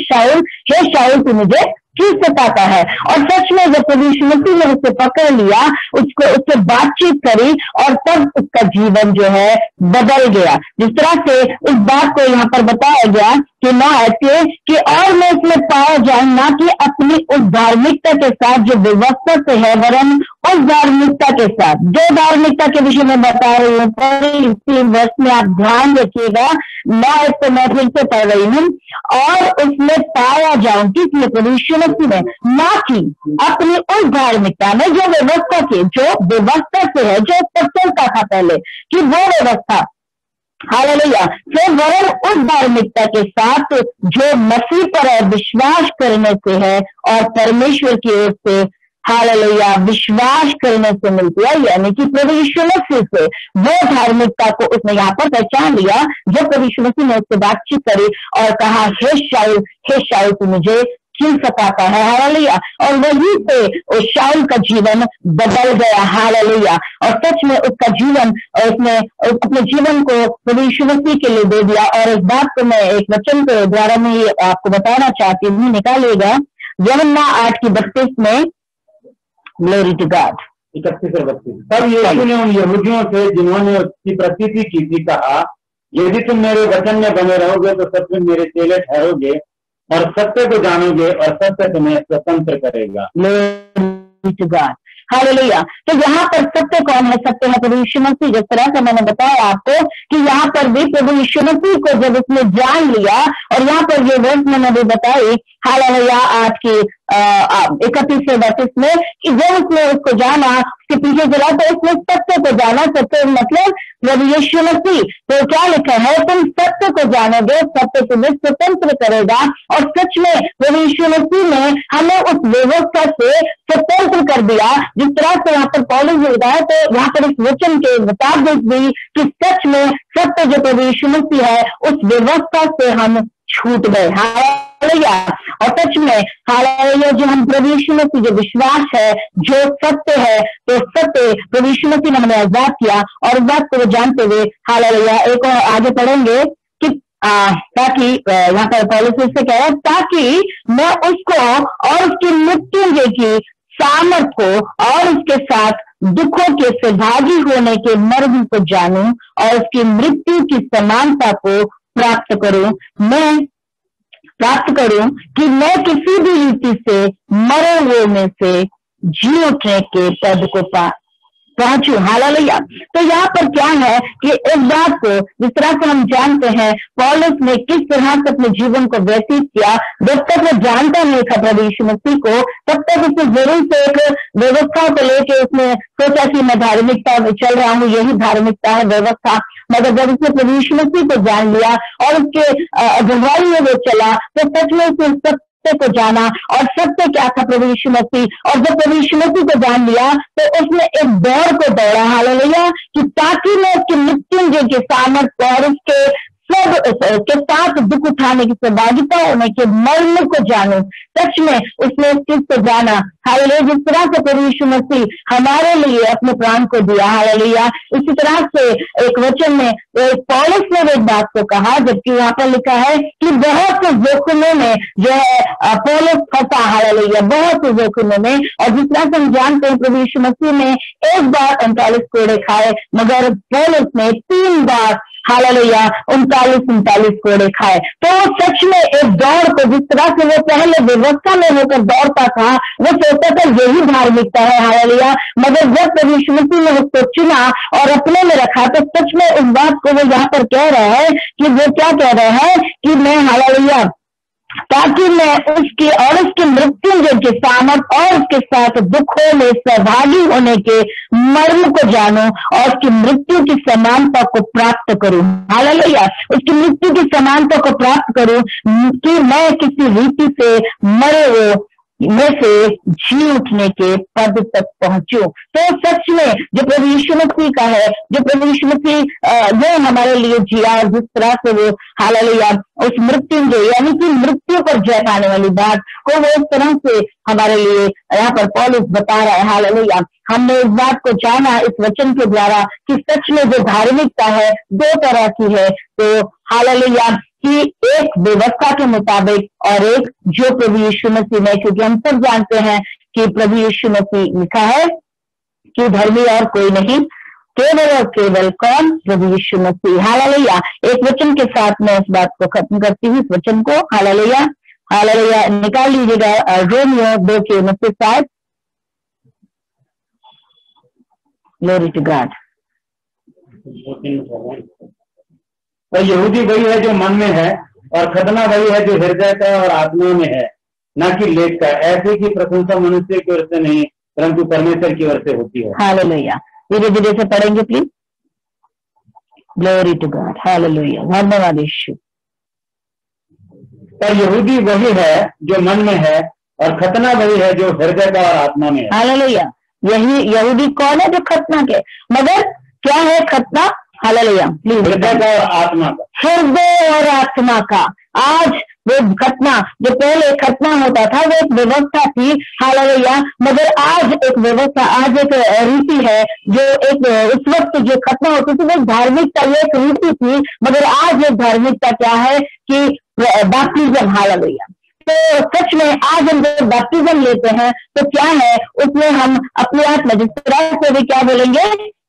शाऊल तू मुझे क्यों सताता है। और सच में जब प्रभु यीशु मसीह ने उससे पकड़ लिया, उससे बातचीत करी, और तब उसका जीवन जो है बदल गया। जिस तरह से इस बात को यहाँ पर बताया गया कि 9 ऐसे कि और मैं इसमें पाया जाऊं ना कि अपनी उस धार्मिकता के साथ जो व्यवस्था से है, वरन उस धार्मिकता के साथ जो धार्मिकता के विषय में बता रही हूँ। पर इसी वर्ष में आप ध्यान रखिएगा, 9 ऐसे मैं फिर से पढ़ रही हूँ, और उसमें पाया जाऊं किसमें? प्रभु यीशु मसीह में, ना कि अपनी उस धार्मिकता में जो व्यवस्था की, जो व्यवस्था से है, जो चलता था पहले कि वो व्यवस्था, हालेलुया, फिर वरन उस धार्मिकता के साथ जो मसीह पर विश्वास करने से है और परमेश्वर की ओर से, हालेलुया, विश्वास करने से मिलती है, यानी कि प्रभु यीशु मसीह से वो धार्मिकता को उसने यहाँ पर पहचान लिया। जब प्रभु यीशु मसीह ने उससे बातचीत करी और कहा, हे शाऊल तू मुझे क्यों सताता है, हालेलुया, और वहीं से उस शाऊल का जीवन बदल गया, हालेलुया, और सच में उसका जीवन, उसने अपने जीवन को प्रभु यीशु मसीह के लिए दे दिया। और इस बात को मैं एक वचन के द्वारा मैं आपको बताना चाहती हूँ, निकालिएगा यूहन्ना 8:32 में, ग्लोरी टू गॉड, 31 और 32। तब यीशु ने उन यहूदियों से जिन्होंने उसकी प्रतीति की थी कहा, यदि तुम मेरे वचन में बने रहोगे तो सच में मेरे चेले ठहरोगे और सत्य को जानोगे और सत्य तुम्हें स्वतंत्र करेगा। Glory to God, hallelujah. तो यहाँ पर सत्य कौन है? सत्य है प्रभु यीशु मसीह। जिस तरह से मैंने बताया आपको कि यहाँ पर भी प्रभु यीशु मसीह को जब उसने जान लिया, और यहाँ पर ये वर्ष मैंने भी बताई, हालेलुया, आज की 31 में, कि जब उसने उसको जाना, उसके पीछे चला, तो उसने सत्य को जाना। सत्य मतलब प्रभु यीशु मसीह। तो क्या लिखा है? तुम सत्य को जानोगे, सत्य तुम्हें स्वतंत्र करेगा। और सच में प्रभु यीशु मसीह ने हमें उस व्यवस्था से स्वतंत्र कर दिया। जिस तरह से यहाँ पर पौलुस ने बताया, तो यहाँ पर इस वचन के मुताबिक भी कि सच में सत्य जो प्रभु यीशु मसीह है, उस व्यवस्था से हम छूट गए, हालेलुया। और सच में हालेलुया, जो हम प्रभु यीशु मसीह, जो विश्वास है, जो सत्य है, तो सत्य प्रभु यीशु मसीह ने हमें आजाद किया। और इस बात को वो जानते हुए, हालेलुया, एक और आगे पढ़ेंगे कि ताकि यहाँ पर पौलुस से कह रहा है, ताकि मैं उसको और उसकी मृत्युंजय की सामर्थ को और उसके साथ दुखों के सहभागी होने के मर्म को जानूं और उसकी मृत्यु की समानता को प्राप्त करूं कि मैं किसी भी रीति से मरे हुए में से जी उठने के पद को पहुंचू, हालेलुया। तो यहाँ पर क्या है कि इस बात को, जिस तरह से हम जानते हैं पौलुस ने किस तरह से अपने जीवन को व्यतीत किया, जब तक वो जानता नहीं था प्रभु यीशु मसीह को, तब तक उसने जरूर से एक व्यवस्था को लेके उसने सोचा कि मैं धार्मिकता में चल रहा हूँ, यही धार्मिकता है, व्यवस्था। मगर जब उसने प्रभु यीशु मसीह को जान लिया और उसके अगुवाई में वो चला, तो सच में उसने सत्य को जाना। और सत्य क्या था? प्रभु यीशु मसीह। और जब प्रभु यीशु मसीह को जान लिया, तो उसने एक दौड़ को दौड़ा, हालेलुया, कि ताकि मैं उसकी मृत्युंजय के सामर्थ्य और उसके सब के साथ दुख उठाने की सहभागिता होने के मर्म को जानूं। सच में उसने इस चीज को जाना, हालेलुया, जिस तरह से प्रभु यीशु मसीह हमारे लिए अपने प्राण को दिया, हालेलुया। इसी तरह से एक वचन में पौलुस ने एक बात को कहा, जबकि वहां पर लिखा है कि बहुत से जोखिमों में जो है पौलुस फंसा, हालेलुया, बहुत से जोखिमों में। और जिस तरह से हम जानते हैं प्रभु यीशु मसीह ने एक बार 39 कोड़े खाए, मगर पौलुस ने 3 बार, हालेलुया, 39 कोड़े खाए। तो सच में एक दौड़ को, जिस तरह से वो पहले व्यवस्था में होकर दौड़ता था, वो सोचता था यही धार्मिकता है, हालेलुया, मगर जब प्रभु यीशु मसीह ने उसको चुना और अपने में रखा, तो सच में उस बात को वो यहाँ पर कह रहा है कि वो क्या कह रहा है कि मैं, हालेलुया, ताकि मैं उसकी और उसकी मृत्युंजय के सामर्थ और उसके साथ दुखों में सहभागी होने के मर्म को जानूं और उसकी मृत्यु की समानता को प्राप्त करूं, हालेलुया, उसकी मृत्यु की समानता को प्राप्त करूं कि मैं किसी रीति से मरे हुए में से जी उठने के पद तक पहुंचूं। तो सच में जो प्रभु यीशु मसीह का है, जो प्रभु यीशु मसीह जो हमारे लिए जिया, और जिस तरह से वो, हालेलुया, उस मृत्युंजय यानी कि मृत्यु पर जय पाने वाली बात को वो इस तरह से हमारे लिए यहाँ पर पौलुस बता रहा है, हालेलुया। हमने इस बात को जाना इस वचन के द्वारा कि सच में जो धार्मिकता है 2 तरह की है। तो हालेलुया, कि एक व्यवस्था के मुताबिक और एक जो प्रभु यीशु मसीह में, क्योंकि हम सब जानते हैं कि प्रभु यीशु मसीह लिखा है कि धर्मी और कोई नहीं, केवल और केवल कौन? प्रभु यीशु मसीह। हालेलुया। एक वचन के साथ मैं इस बात को खत्म करती हूँ, इस वचन को। Hallelujah, hallelujah. निकाल लीजिएगा रोमियो 2:29। Glory to God. तो यहूदी वही है जो मन में है, और खतना वही है जो हृदय का और आत्मा में है, न कि लेख का। ऐसे की प्रशंसा मनुष्य की ओर से नहीं, परंतु परमेश्वर की ओर से होती है। हालेलुया। धीरे धीरे से पढ़ेंगे please. Glory to God. Hallelujah. धन्यवाद यीशु। पर यहूदी वही है जो मन में है, और खतना वही है जो हृदय का और आत्मा में है। हालेलुया। यही यहूदी कौन है? जो खतना के। मगर क्या है खतना? Hallelujah please. हृदय का और आत्मा का। हृदय और आत्मा का। आज वो खतना, जो पहले खतना होता था वो एक व्यवस्था थी। हालेलुया। मगर आज एक व्यवस्था, आज एक रीति है, जो एक उस वक्त जो खतना होती थी वो एक धार्मिकता, ये एक रीति थी। मगर आज एक धार्मिकता क्या है कि बैप्टिज्म। हालेलुया। तो सच में आज हम जब बैप्टिज्म लेते हैं तो क्या है, उसमें हम अपने आत्मा, जिस तरह से भी क्या बोलेंगे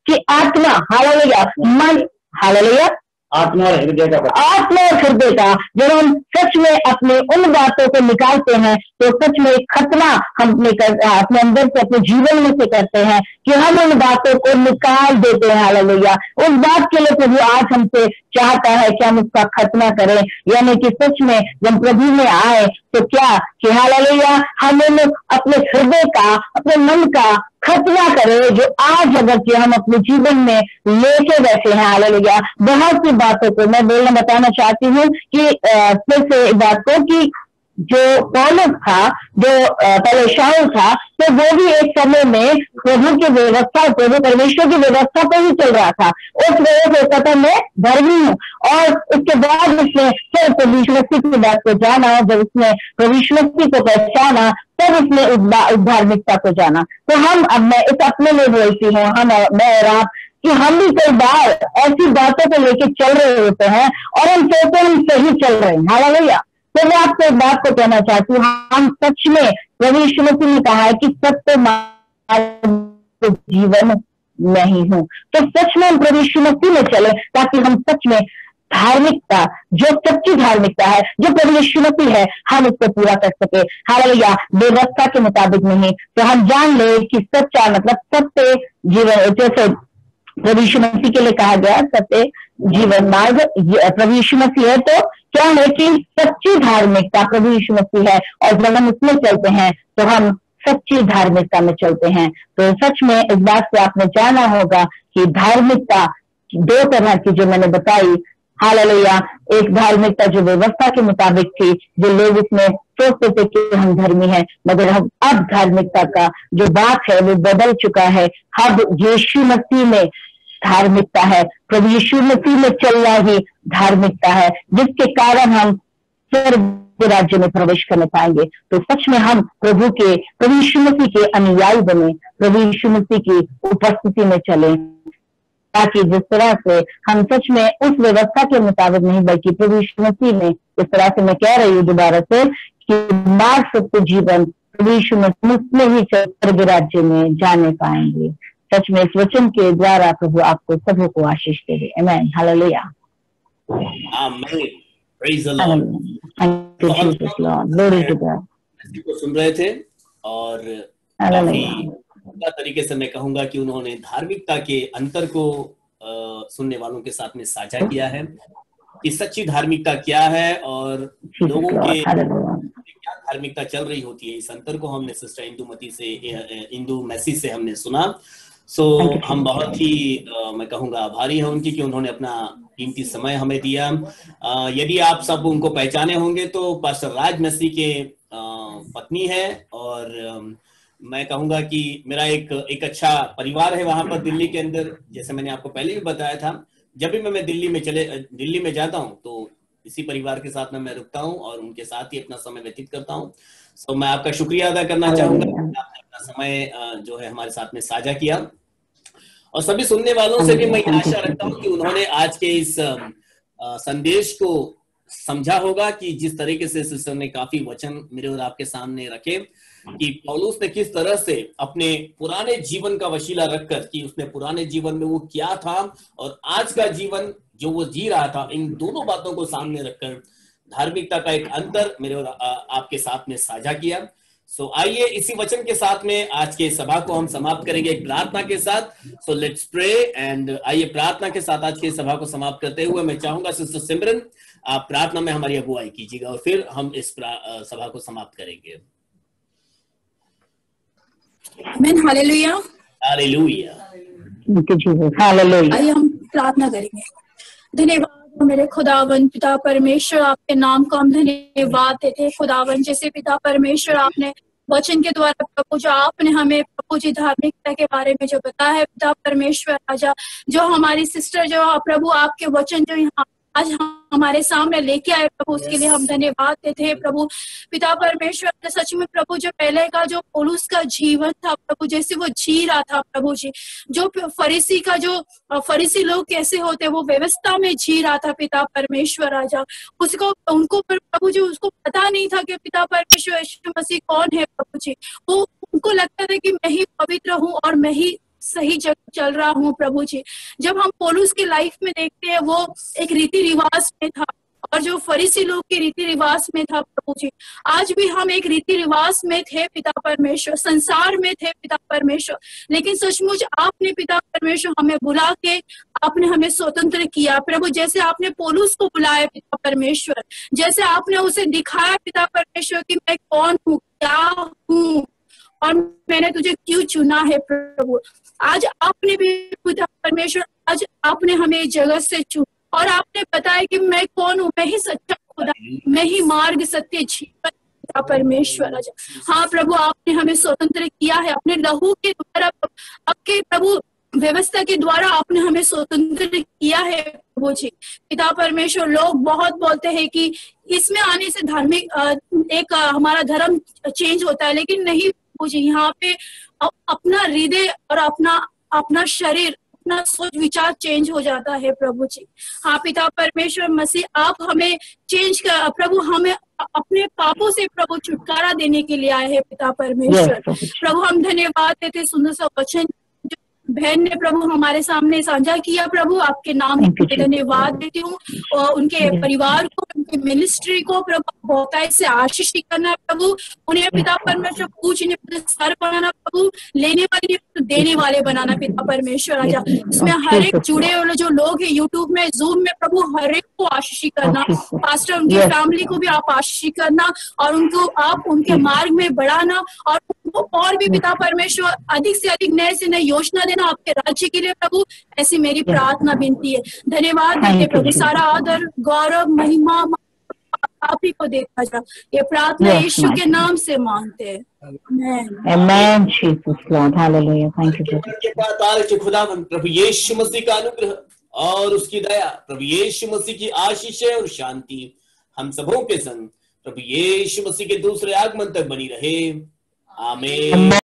कि आत्मा, हालेलुया, मन, हालेलुया, आत्मा और हृदय का। आत्मा और हृदय का जब हम सच में अपने उन बातों को निकालते हैं तो सच में खतना हम अपने अंदर से, अपने जीवन में से करते हैं कि हम उन बातों को निकाल देते हैं। हालेलुया। उस बात के लिए प्रभु आज हमसे चाहता है कि हम उसका खतना करें, यानी कि सच में जब प्रभु में आए तो क्या कि हालेलुया हम अपने हृदय का, अपने मन का खतना करें, जो आज अगर कि हम अपने जीवन में लेके बैठे हैं। हालेलुया। बहुत सी बातों को मैं बताना चाहती हूँ कि फिर से बात को कि जो पौलुस था, जो पहले शाऊल था, तो वो भी एक समय में प्रभु की व्यवस्था, प्रभु परमेश्वर की व्यवस्था पर ही चल रहा था। उस वजह से कहता मैं धर्मी हूँ। और उसके बाद उसने फिर प्रभु यीशु मसीह की बात को जाना, जब उसने प्रभु यीशु मसीह को पहचाना तब उसने उस धार्मिकता को जाना। तो हम, अब मैं इस अपने लिए बोलती हूँ, मैं और आप, कि हम भी कई बार ऐसी बातों को लेके चल रहे होते हैं और हम सोचते हैं हम सही चल रहे हैं। हालेलुया। तो मैं आपको एक बात को कहना चाहती हूँ, हम सच में प्रभु यीशु मसीह ने कहा है कि सत्य मार्ग जीवन नहीं हूँ। तो सच में हम प्रभु यीशु मसीह में चले ताकि हम सच में धार्मिकता, जो सच्ची धार्मिकता है, जो प्रभु यीशु मसीह है, हम उसको पूरा कर सके। हालेलुया। व्यवस्था के मुताबिक नहीं। तो हम जान ले कि सच्चा मतलब सत्य जीवन, जैसे प्रभु यीशु मसीह के लिए कहा गया सत्य जीवन मार्ग प्रभु यीशु मसीह है। तो क्या है कि सच्ची धार्मिकता प्रभु यीशु मसीह है, और जब हम उसमें चलते हैं तो हम सच्ची धार्मिकता में चलते हैं। तो सच में इस बात से आपने जाना होगा कि धार्मिकता दो तरह की जो मैंने बताई। हालेलुया। एक धार्मिकता जो व्यवस्था के मुताबिक थी, जो लोग इसमें सोचते थे कि हम धर्मी हैं, मगर हम अब धार्मिकता का जो बात है वो बदल चुका है। अब यीशु मसीह में धार्मिकता है, प्रभु यीशु मसीह में चलना ही धार्मिकता है, जिसके कारण हम स्वर्ग राज्य में प्रवेश करने पाएंगे। तो सच में हम प्रभु यीशु मसीह के अनुयायी बने, प्रभु यीशु मसीह की उपस्थिति में चले, ताकि जिस तरह से हम सच में उस व्यवस्था के मुताबिक नहीं बल्कि प्रभु यीशु मसीह में, इस तरह से मैं कह रही हूँ दोबारा से कि मार्ग सत्य जीवन प्रभु यीशु मसीह में ही स्वर्ग राज्य में जाने पाएंगे। सच में इस वचन के द्वारा प्रभु आपको सभी को आशीष दे। आमीन। हालेलुया। आमीन। Praise the Lord. Glory to God. को सुन रहे थे और काफी तरीके से मैं कहूंगा कि उन्होंने धार्मिकता के अंतर को सुनने वालों के साथ में साझा किया है कि सच्ची धार्मिकता क्या है और लोगों के क्या धार्मिकता चल रही होती है। इस अंतर को हमने सिस्टर इंदु मैसी से हमने सुना। हम बहुत ही मैं कहूंगा आभारी हैं उनकी कि उन्होंने अपना कीमती समय हमें दिया। यदि आप सब उनको पहचाने होंगे तो पास्टर राज मसीह के पत्नी है, और मैं कहूंगा कि मेरा एक अच्छा परिवार है वहां पर दिल्ली के अंदर। जैसे मैंने आपको पहले भी बताया था, जब भी मैं दिल्ली में जाता हूं तो इसी परिवार के साथ में मैं रुकता हूं और उनके साथ ही अपना समय व्यतीत करता हूं। मैं आपका शुक्रिया अदा करना चाहूंगा कि आपने अपना समय जो है हमारे साथ में साझा किया, और सभी सुनने वालों से भी मैं आशा रखता हूं कि उन्होंने आज के इस संदेश को समझा होगा कि जिस तरीके से सिस्टर ने काफी वचन मेरे और आपके सामने रखे। कि पौलुस ने किस तरह से अपने पुराने जीवन का वसीला रखकर, कि उसने पुराने जीवन में वो क्या था और आज का जीवन जो वो जी रहा था, इन दोनों बातों को सामने रखकर धार्मिकता का एक अंतर मेरे और आपके साथ में साझा किया। सो आइए इसी वचन के साथ में आज के सभा को हम समाप्त करेंगे एक प्रार्थना के साथ। सो लेट्स प्रे एंड आइए प्रार्थना के साथ आज के सभा को समाप्त करते हुए मैं चाहूंगा सिस्टर सिमरन आप प्रार्थना में हमारी अगुवाई कीजिएगा और फिर हम इस सभा को समाप्त करेंगे। आमीन, हालेलुया, हालेलुया, हालेलुया। आइए हम प्रार्थना करेंगे। धन्यवाद मेरे खुदावन पिता परमेश्वर, आपके नाम को हम धन्यवाद देते हैं खुदावन। जैसे पिता परमेश्वर आपने वचन के द्वारा प्रभु जो आपने हमें प्रभु जी धार्मिकता के बारे में जो बताया है पिता परमेश्वर राजा, जो हमारी सिस्टर जो प्रभु आपके वचन जो यहाँ आज हमारे सामने लेके आए प्रभु, उसके लिए हम धन्यवाद देते हैं प्रभु पिता परमेश्वर। सच में प्रभु जो पहले का जो पौलुस का जीवन था प्रभु, जैसे वो जी रहा था प्रभु जी, जो फरीसी का जो फरीसी लोग कैसे होते वो व्यवस्था में जी रहा था पिता परमेश्वर राजा, उसको उनको प्रभु जी उसको पता नहीं था कि पिता परमेश्वर यीशु मसीह कौन है प्रभु जी। वो उनको लगता था कि मैं ही पवित्र हूँ और मैं ही सही जगह चल रहा हूँ प्रभु जी। जब हम पौलुस की लाइफ में देखते हैं वो एक रीति रिवाज में था और जो फरीसी लोग के रीति रिवाज में था प्रभु जी। आज भी हम एक रीति रिवाज में थे पिता परमेश्वर, संसार में थे पिता परमेश्वर, लेकिन सचमुच आपने पिता परमेश्वर हमें बुला के आपने हमें स्वतंत्र किया प्रभु। जैसे आपने पौलुस को बुलाया पिता परमेश्वर, जैसे आपने उसे दिखाया पिता परमेश्वर कि मैं कौन हूँ, क्या हूँ और मैंने तुझे क्यों चुना है प्रभु। आज आपने भी पिता परमेश्वर, आज आपने हमें इस जगह से चुना और आपने बताया कि मैं कौन हूँ, मैं ही सच्चा खुदा, मैं ही मार्ग सत्य जीवन पिता परमेश्वर। हाँ प्रभु, आपने हमें स्वतंत्र किया है अपने लहू के द्वारा, आपके प्रभु व्यवस्था के द्वारा आपने हमें स्वतंत्र किया है प्रभु जी। पिता परमेश्वर, लोग बहुत बोलते हैं कि इसमें आने से धार्मिक एक हमारा धर्म चेंज होता है, लेकिन नहीं जी, यहाँ पे अपना हृदय और अपना शरीर, अपना सोच विचार चेंज हो जाता है प्रभु जी। हाँ पिता परमेश्वर मसीह, आप हमें चेंज कर प्रभु, हमें अपने पापों से प्रभु छुटकारा देने के लिए आए हैं पिता परमेश्वर। प्रभु हम धन्यवाद देते सुंदर सा वचन बहन ने प्रभु हमारे सामने साझा किया प्रभु, आपके नाम के धन्यवाद देती हूँ और उनके परिवार को, उनके मिनिस्ट्री को प्रभु बहुतायत से आशीष करना प्रभु। उन्हें पिता परमेश्वर पूछने सर बनाना प्रभु, लेने वाले देने वाले बनाना पिता परमेश्वर राजा। इसमें हर एक जुड़े हुए जो लोग हैं यूट्यूब में, जूम में प्रभु, हर एक को आशीष करना, पास्टर उनकी फैमिली को भी आप आशीष करना और उनको आप उनके मार्ग में बढ़ाना और उनको और भी पिता परमेश्वर अधिक से अधिक नए से नए योजना देना आपके राज्य के लिए प्रभु। ऐसी मेरी प्रार्थना विनती है। धन्यवाद देते प्रभु, सारा आदर गौरव महिमा आप ही को देता जा। ये प्रार्थना यीशु के नाम से मांगते हैं, आमीन। Jesus Lord, hallelujah, thank you खुदावंद प्रभु यीशु मसीह का अनुग्रह और उसकी दया, प्रभु यीशु मसीह की आशीष और शांति हम सबों के संग प्रभु यीशु मसीह के दूसरे आगमन तक बनी रहे। आमीन।